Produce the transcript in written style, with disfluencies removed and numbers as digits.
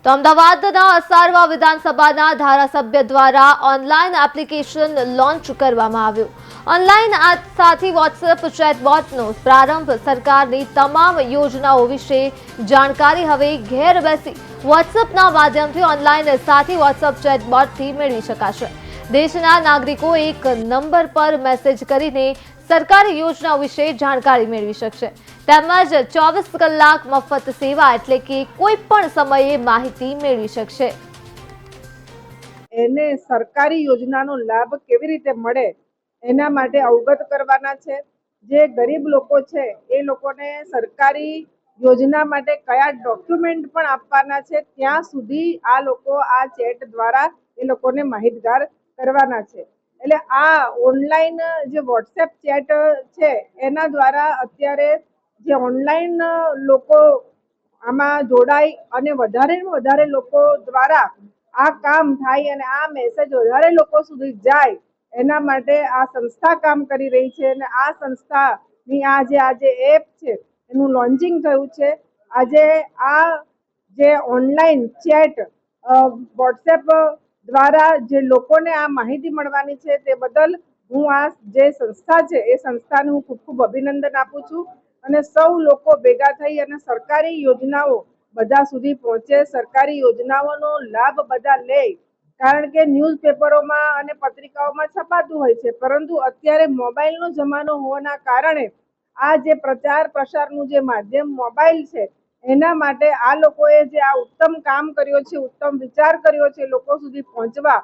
તો અમદાવાદના અસારવા વિધાનસભાના ધારાસભ્ય દ્વારા ઓનલાઈન એપ્લિકેશન લોન્ચ કરવામાં આવ્યું। ઓનલાઈન સાથી વોટ્સએપ ચેટબોટનો પ્રારંભ સરકારની તમામ યોજનાઓ વિશે જાણકારી હવે ઘેર બેસી વોટ્સએપના માધ્યમથી ઓનલાઈન સાથી વોટ્સએપ ચેટબોટથી મેળવી શકાશે। દેશના નાગરિકો એક નંબર પર મેસેજ કરીને સરકારી યોજનાઓ વિશે જાણકારી મેળવી શકશે। તેમજ 24 કલાક મફત સેવા એટલે કે કોઈ પણ સમયે માહિતી મેળવી શકશે। એને સરકારી યોજનાનો લાભ કેવી રીતે મળે એના માટે અવગત કરવાના છે। જે ગરીબ લોકો છે એ લોકોને સરકારી યોજના માટે કયા ડોક્યુમેન્ટ પણ આપવાના છે ત્યાં સુધી આ લોકો આ ચેટ દ્વારા એ લોકોને માહિતગાર કરવાના છે। એટલે આ ઓનલાઈન જે વોટ્સએપ ચેટ છે એના દ્વારા અત્યારે જે ઓનલાઈન લોકો આમાં જોડાય અને વધારે લોકો દ્વારા આ કામ થાય અને આ મેસેજ વધારે લોકો સુધી જાય એના માટે આ સંસ્થા કામ કરી રહી છે। અને આ સંસ્થાની આજે એપ છે એનું લોન્ચિંગ થયું છે। આજે આ જે ઓનલાઈન ચેટ વોટ્સએપ દ્વારા જે લોકોને આ માહિતી મળવાની છે તે બદલ હું આ જે સંસ્થા છે એ સંસ્થાને હું ખૂબ અભિનંદન આપું છું। અને સૌ લોકો ભેગા થઈ અને સરકારી યોજનાઓ બધા સુધી પહોંચે, સરકારી યોજનાઓનો લાભ બધા લે। કારણ કે ન્યૂઝપેપરોમાં અને પત્રિકાઓમાં છપાતું હોય છે, પરંતુ અત્યારે મોબાઈલનો જમાનો હોવાના કારણે આ જે પ્રચાર પ્રસારનું જે માધ્યમ મોબાઈલ છે એના માટે આ લોકોએ જે આ ઉત્તમ કામ કર્યો છે, ઉત્તમ વિચાર કર્યો છે લોકો સુધી પહોંચવા,